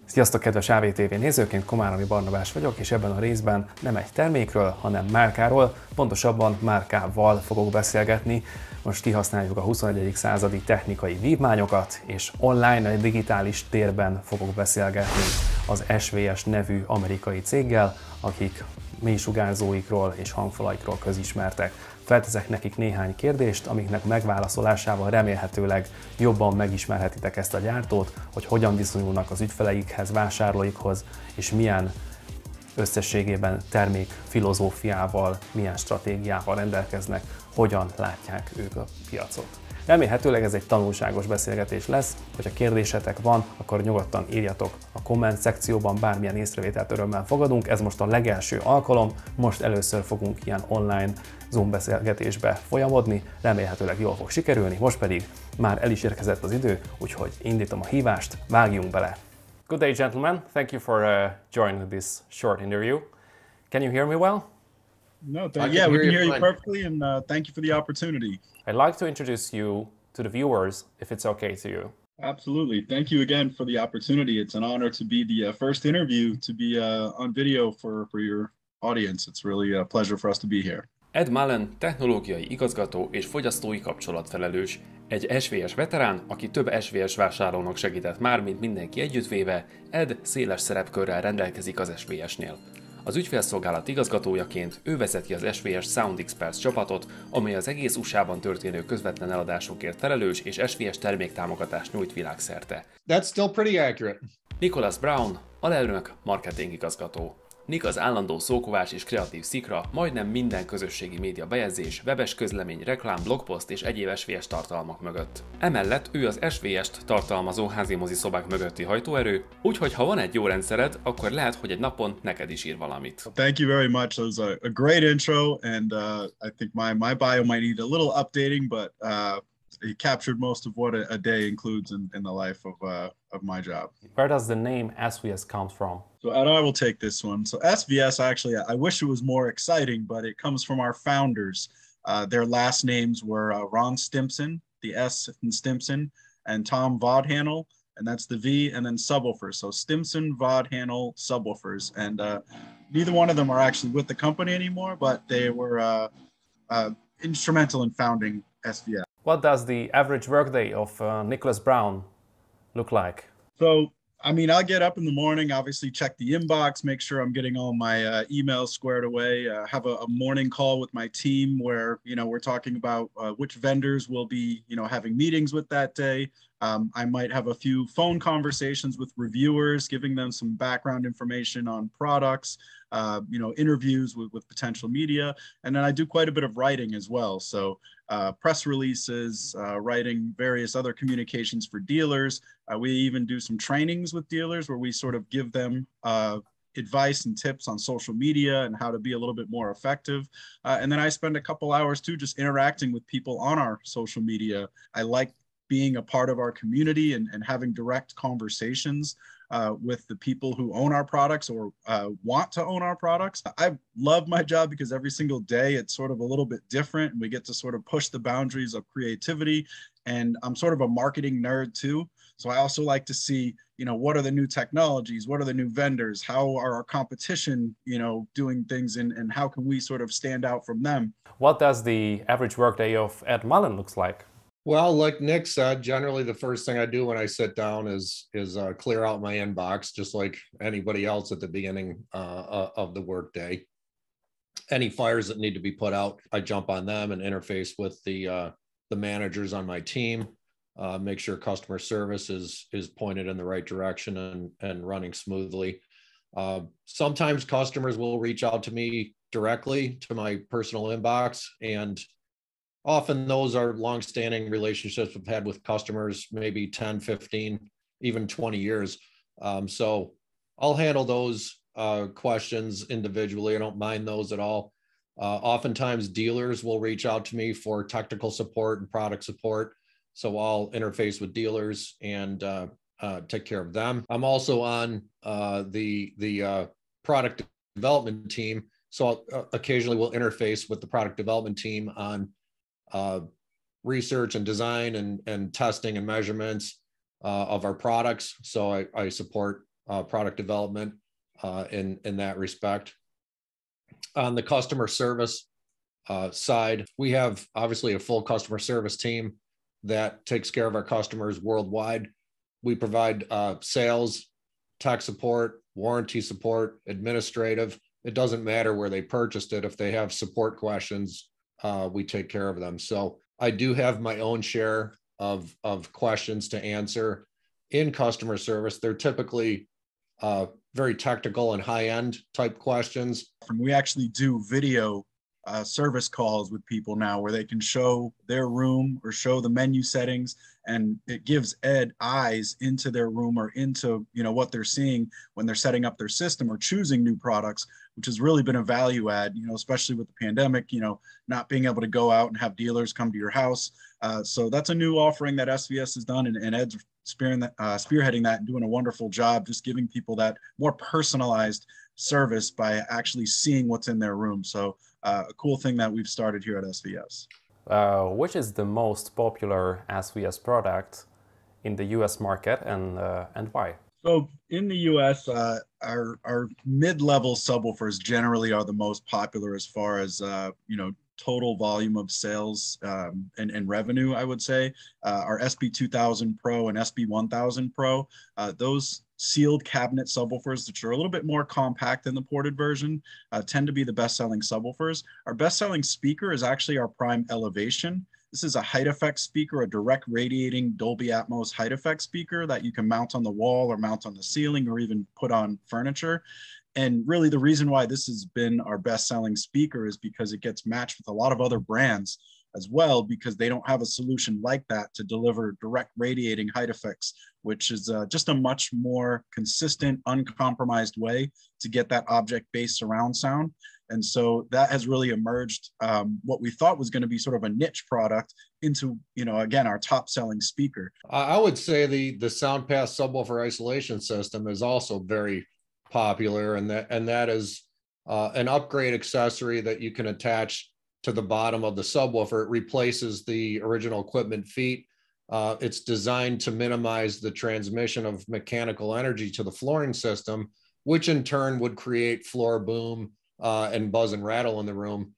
Sziasztok, kedves AVTV nézőként, Komáromi Barnabás vagyok, és ebben a részben nem egy termékről, hanem márkáról, pontosabban márkával fogok beszélgetni. Most kihasználjuk a 21. századi technikai vívmányokat, és online, a digitális térben fogok beszélgetni az SVS nevű amerikai céggel, akik mélysugárzóikról és hangfalaikról közismertek. Felteszek nekik néhány kérdést, amiknek megválaszolásával remélhetőleg jobban megismerhetitek ezt a gyártót, hogy hogyan viszonyulnak az ügyfeleikhez, vásárlóikhoz, és milyen összességében termék filozófiával, milyen stratégiával rendelkeznek, hogyan látják ők a piacot. Remélhetőleg ez egy tanulságos beszélgetés lesz, hogyha kérdésetek van, akkor nyugodtan írjatok a komment szekcióban, bármilyen észrevételt örömmel fogadunk. Ez most a legelső alkalom, most először fogunk ilyen online Zoom beszélgetésbe folyamodni, remélhetőleg jól fog sikerülni, most pedig már el is érkezett az idő, úgyhogy indítom a hívást, vágjunk bele! Good day, gentlemen. Thank you for joining this short interview. Can you hear me well? No, we can hear you perfectly, and thank you for the opportunity. I'd like to introduce you to the viewers, if it's okay to you. Absolutely. Thank you again for the opportunity. It's an honor to be the first interview to be on video for your audience. It's really a pleasure for us to be here. Ed Mullen technológiai igazgató és fogyasztói kapcsolatfelelős. Egy SVS veterán, aki több SVS vásárlónak segített már, mint mindenki együttvéve, Ed széles szerepkörrel rendelkezik az SVS-nél. Az ügyfélszolgálat igazgatójaként ő vezeti az SVS Sound Experts csapatot, amely az egész USA-ban történő közvetlen eladásokért felelős és SVS terméktámogatást nyújt világszerte. That's still pretty accurate. Nicholas Brown, alelnök, marketingigazgató. Nick az állandó szókovás és kreatív szikra, majdnem minden közösségi média bejegyzés, webes közlemény, reklám, blogpost és egyéb SVS tartalmak mögött. Emellett ő az SVS-t tartalmazó házimozi szobák mögötti hajtóerő, úgyhogy ha van egy jó rendszered, akkor lehet, hogy egy napon neked is ír valamit. Thank you very much. That was a great intro, and I think my bio might need a little updating, but it captured most of what a day includes in the life of my job. Where does the name SVS come from? So and I will take this one. So SVS, actually, I wish it was more exciting, but it comes from our founders. Their last names were Ron Stimpson, the S in Stimpson, and Tom Vodhandel, and that's the V, and then subwoofers. So Stimpson, Vodhandel, subwoofers. And neither one of them are actually with the company anymore, but they were instrumental in founding SVS. What does the average workday of Nicholas Brown look like? So, I mean, I'll get up in the morning, obviously check the inbox, make sure I'm getting all my emails squared away, have a morning call with my team where, we're talking about which vendors will be, having meetings with that day. I might have a few phone conversations with reviewers, giving them some background information on products, interviews with potential media. And then I do quite a bit of writing as well. So press releases, writing various other communications for dealers. We even do some trainings with dealers where we sort of give them advice and tips on social media and how to be a little bit more effective. And then I spend a couple hours too just interacting with people on our social media. I like being a part of our community and having direct conversations with the people who own our products or want to own our products. I love my job because every single day it's sort of a little bit different and we get to sort of push the boundaries of creativity. And I'm sort of a marketing nerd too. So I also like to see, what are the new technologies? What are the new vendors? How are our competition, doing things and how can we sort of stand out from them? What does the average workday of Ed Mullen looks like? Well, like Nick said, generally the first thing I do when I sit down is clear out my inbox, just like anybody else at the beginning of the workday. Any fires that need to be put out, I jump on them and interface with the managers on my team, make sure customer service is pointed in the right direction and running smoothly. Sometimes customers will reach out to me directly to my personal inbox, and often those are long-standing relationships we've had with customers, maybe 10, 15, even 20 years. So I'll handle those questions individually. I don't mind those at all. Oftentimes dealers will reach out to me for technical support and product support. So I'll interface with dealers and take care of them. I'm also on the product development team. So I'll, occasionally we'll interface with the product development team on research and design and testing and measurements of our products. So I support product development in that respect. On the customer service side, we have obviously a full customer service team that takes care of our customers worldwide. We provide sales, tech support, warranty support, administrative. It doesn't matter where they purchased it. If they have support questions, we take care of them. So I do have my own share of questions to answer in customer service. They're typically very technical and high-end type questions. We actually do video service calls with people now where they can show their room or show the menu settings, and it gives Ed eyes into their room or into what they're seeing when they're setting up their system or choosing new products, which has really been a value add, especially with the pandemic, not being able to go out and have dealers come to your house. So that's a new offering that SVS has done, and Ed's spearheading that and doing a wonderful job, just giving people that more personalized service by actually seeing what's in their room. So a cool thing that we've started here at SVS. Which is the most popular SVS product in the US market, and why? So in the US, our mid-level subwoofers generally are the most popular as far as total volume of sales and revenue, I would say. Our SB2000 Pro and SB1000 Pro, those sealed cabinet subwoofers, which are a little bit more compact than the ported version, tend to be the best-selling subwoofers. Our best-selling speaker is actually our Prime Elevation. This is a height effect speaker, a direct radiating Dolby Atmos height effect speaker that you can mount on the wall or mount on the ceiling or even put on furniture. And really the reason why this has been our best-selling speaker is because it gets matched with a lot of other brands as well, because they don't have a solution like that to deliver direct radiating height effects, which is just a much more consistent, uncompromised way to get that object-based surround sound. And so that has really emerged what we thought was going to be sort of a niche product into, again, our top-selling speaker. I would say the SoundPass subwoofer isolation system is also very popular, and that is an upgrade accessory that you can attach to the bottom of the subwoofer. It replaces the original equipment feet. It's designed to minimize the transmission of mechanical energy to the flooring system, which in turn would create floor boom and buzz and rattle in the room.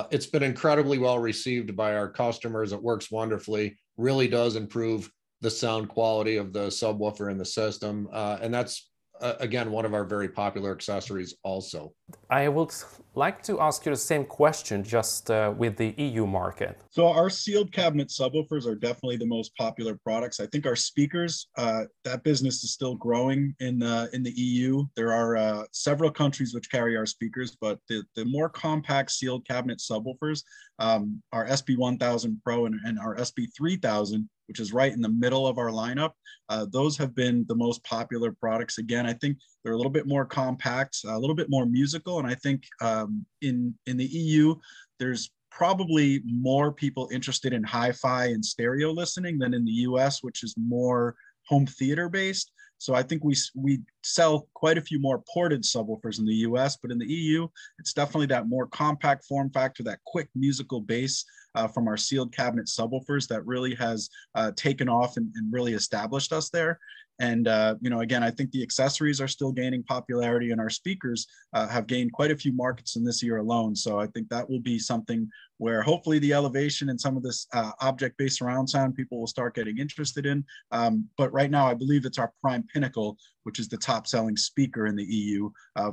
It's been incredibly well received by our customers. It works wonderfully, really does improve the sound quality of the subwoofer in the system. And that's, again, one of our very popular accessories also. I would like to ask you the same question, just with the EU market. So our sealed cabinet subwoofers are definitely the most popular products. I think our speakers, that business is still growing in the EU. There are several countries which carry our speakers, but the more compact sealed cabinet subwoofers, our SB1000 Pro and our SB3000, which is right in the middle of our lineup, those have been the most popular products. Again, I think they're a little bit more compact, a little bit more musical, and I think in the EU, there's probably more people interested in hi-fi and stereo listening than in the US, which is more home theater based. So I think we sell quite a few more ported subwoofers in the US, but in the EU, it's definitely that more compact form factor, that quick musical bass from our sealed cabinet subwoofers that really has taken off and really established us there. And, again, I think the accessories are still gaining popularity, and our speakers have gained quite a few markets in this year alone. So I think that will be something where hopefully the elevation and some of this object-based surround sound people will start getting interested in. But right now, I believe it's our Prime Pinnacle, which is the top-selling speaker in the EU,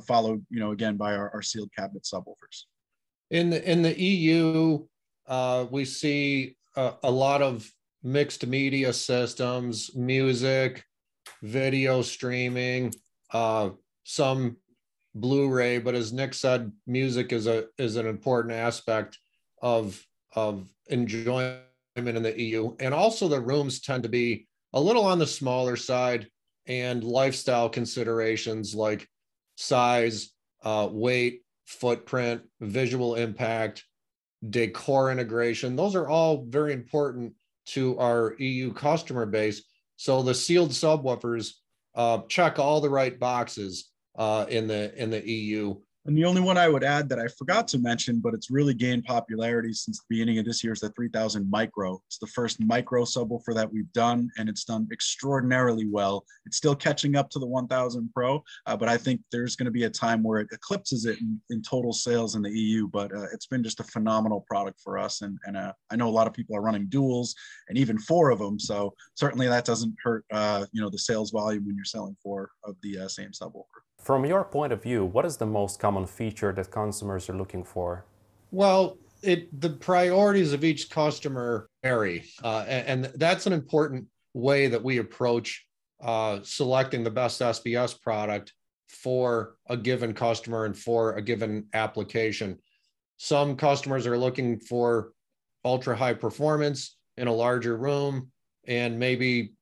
followed, again, by our sealed cabinet subwoofers. In the EU, we see a lot of mixed media systems, music, video streaming, some Blu-ray, but as Nick said, music is an important aspect of enjoyment in the EU. And also the rooms tend to be a little on the smaller side, and lifestyle considerations like size, weight, footprint, visual impact, decor integration, those are all very important to our EU customer base. So the sealed subwoofers check all the right boxes in the EU. And the only one I would add that I forgot to mention, but it's really gained popularity since the beginning of this year, is the 3000 Micro. It's the first micro subwoofer that we've done, and it's done extraordinarily well. It's still catching up to the 1000 Pro, but I think there's going to be a time where it eclipses it in total sales in the EU. But it's been just a phenomenal product for us, and I know a lot of people are running duals and even 4 of them. So certainly that doesn't hurt, the sales volume when you're selling 4 of the same subwoofer. From your point of view, what is the most common feature that consumers are looking for? Well, the priorities of each customer vary, and that's an important way that we approach selecting the best SVS product for a given customer and for a given application. Some customers are looking for ultra high performance in a larger room, and maybe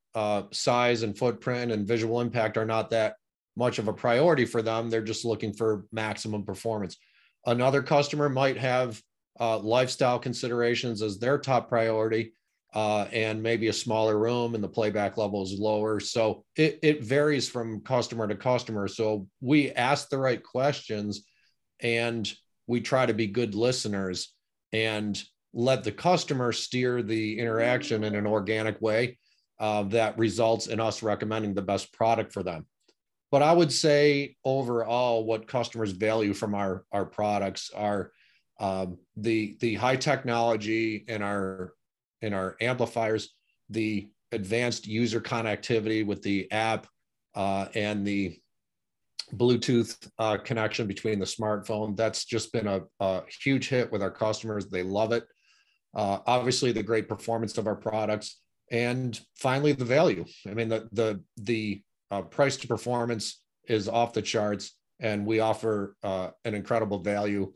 size and footprint and visual impact are not that much of a priority for them. They're just looking for maximum performance. Another customer might have lifestyle considerations as their top priority, and maybe a smaller room and the playback level is lower. So it varies from customer to customer. So we ask the right questions, and we try to be good listeners and let the customer steer the interaction in an organic way that results in us recommending the best product for them. But I would say overall, what customers value from our products are the high technology in our amplifiers, the advanced user connectivity with the app, and the Bluetooth connection between the smartphone. That's just been a huge hit with our customers. They love it. Obviously, the great performance of our products, and finally, the value. I mean, the price to performance is off the charts, and we offer an incredible value.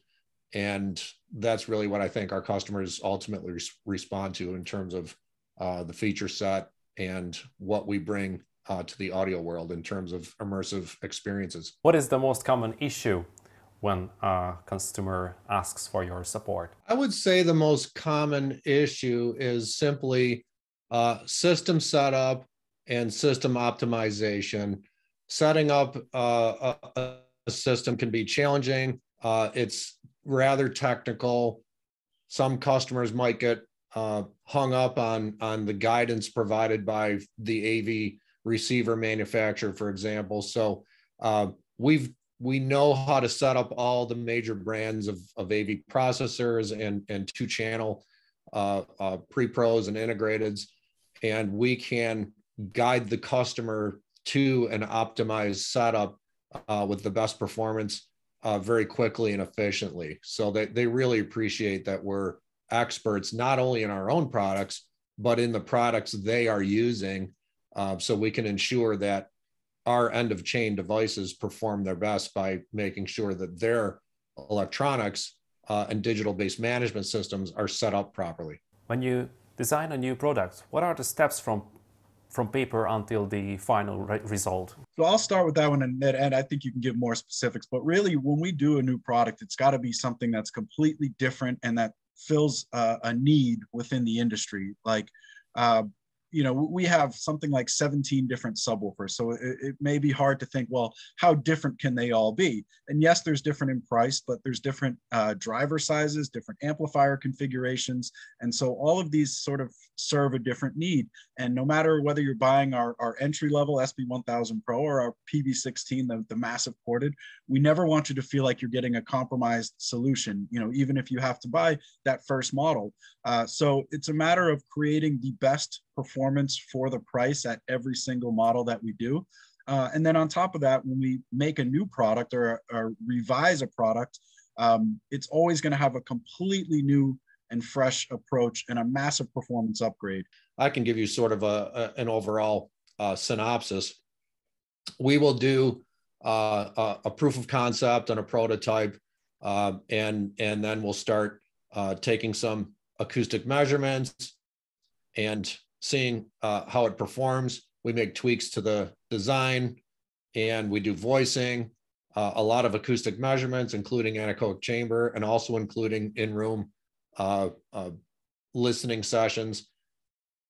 And that's really what I think our customers ultimately respond to in terms of the feature set and what we bring to the audio world in terms of immersive experiences. What is the most common issue when a customer asks for your support? I would say the most common issue is simply system setup and system optimization. Setting up a system can be challenging. It's rather technical. Some customers might get hung up on the guidance provided by the AV receiver manufacturer, for example. So we know how to set up all the major brands of AV processors and 2-channel pre-pros and integrateds, and we can guide the customer to an optimized setup with the best performance very quickly and efficiently. So they really appreciate that we're experts not only in our own products, but in the products they are using, so we can ensure that our end of chain devices perform their best by making sure that their electronics and digital-based management systems are set up properly. When you design a new product, what are the steps from paper until the final result? So I'll start with that one, and I think you can give more specifics. But really, when we do a new product, it's got to be something that's completely different and that fills a need within the industry. Like, we have something like 17 different subwoofers. So it may be hard to think, well, how different can they all be? And yes, there's different in price, but there's different driver sizes, different amplifier configurations. And so all of these sort of serve a different need. And no matter whether you're buying our entry-level SB1000 Pro or our PB16, the massive ported, we never want you to feel like you're getting a compromised solution, even if you have to buy that first model. So it's a matter of creating the best performance for the price at every single model that we do. And then on top of that, when we make a new product or revise a product, it's always going to have a completely new and fresh approach and a massive performance upgrade. I can give you sort of an overall synopsis. We will do a proof of concept and a prototype, and then we'll start taking some acoustic measurements and seeing how it performs. We make tweaks to the design, and we do voicing, a lot of acoustic measurements, including anechoic chamber, and also including in-room listening sessions.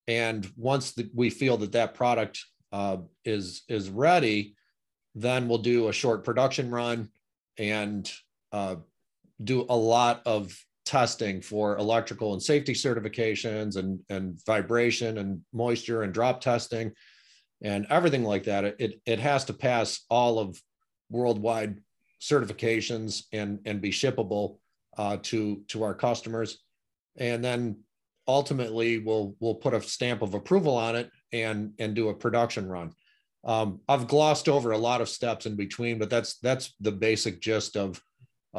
And once we feel that product is ready, then we'll do a short production run and do a lot of testing for electrical and safety certifications and vibration and moisture and drop testing and everything like that. It has to pass all of worldwide certifications and be shippable to our customers. And then ultimately we'll put a stamp of approval on it and do a production run. I've glossed over a lot of steps in between, but that's the basic gist of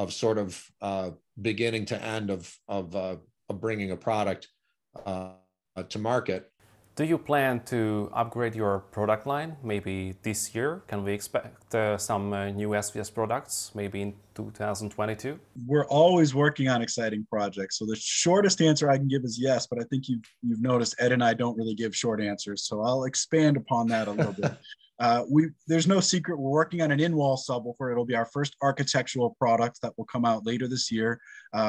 sort of beginning to end of bringing a product to market. Do you plan to upgrade your product line maybe this year? Can we expect some new SVS products maybe in 2022? We're always working on exciting projects. So the shortest answer I can give is yes, but I think you've noticed Ed and I don't really give short answers. So I'll expand upon that a little bit. There's no secret. We're working on an in-wall subwoofer. It'll be our first architectural product that will come out later this year.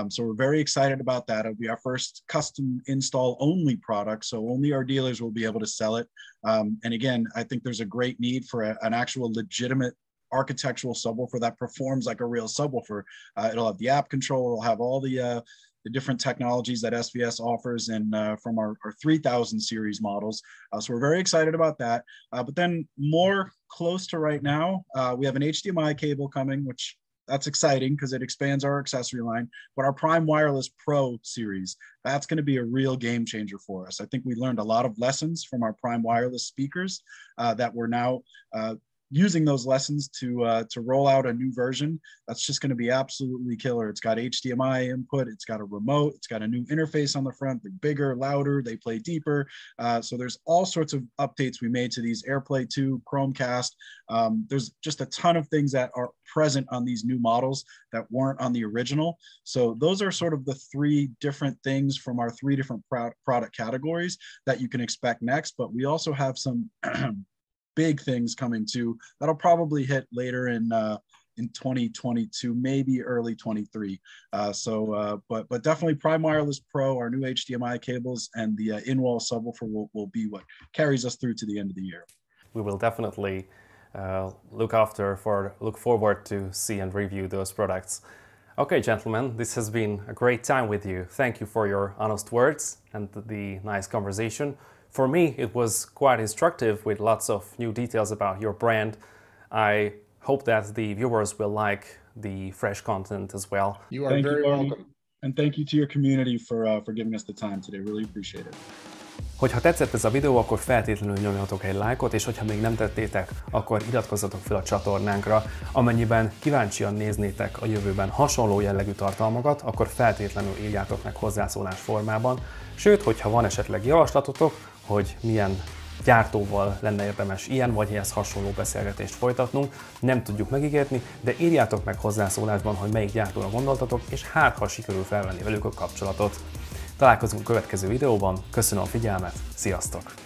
So we're very excited about that. It'll be our first custom install only product. So only our dealers will be able to sell it. And again, I think there's a great need for an actual legitimate architectural subwoofer that performs like a real subwoofer. It'll have the app control. It'll have all the different technologies that SVS offers and from our 3000 series models. So we're very excited about that. But then more close to right now, we have an HDMI cable coming, which that's exciting because it expands our accessory line. But our Prime Wireless Pro series, that's going to be a real game changer for us. I think we learned a lot of lessons from our Prime Wireless speakers that we're now using those lessons to roll out a new version that's just going to be absolutely killer. It's got HDMI input, it's got a remote, it's got a new interface on the front. They're bigger, louder, they play deeper. So there's all sorts of updates we made to these AirPlay 2, Chromecast. There's just a ton of things that are present on these new models that weren't on the original. So those are sort of the three different things from our three different product categories that you can expect next. But we also have some big things coming too that'll probably hit later in 2022, maybe early 23. But definitely Prime Wireless Pro, our new HDMI cables, and the in-wall subwoofer will be what carries us through to the end of the year. We will definitely look forward to see and review those products. Okay, gentlemen, this has been a great time with you. Thank you for your honest words and the nice conversation. For me, it was quite instructive with lots of new details about your brand. I hope that the viewers will like the fresh content as well. You are very welcome. And thank you to your community for giving us the time today. Really appreciate it. Hogyha tetszett ez a videó, akkor feltétlenül nyomjatok egy lájkot, és hogyha még nem tettétek, akkor iratkozzatok fel a csatornánkra. Amennyiben kíváncsian néznétek a jövőben hasonló jellegű tartalmakat, akkor feltétlenül írjátok meg hozzászólás formában. Sőt, hogyha van esetleg javaslatotok, hogy milyen gyártóval lenne érdemes ilyen vagy ehhez hasonló beszélgetést folytatnunk, nem tudjuk megígérni, de írjátok meg hozzászólásban, hogy melyik gyártóra gondoltatok, és hát ha sikerül felvenni velük a kapcsolatot. Találkozunk a következő videóban, köszönöm a figyelmet, sziasztok!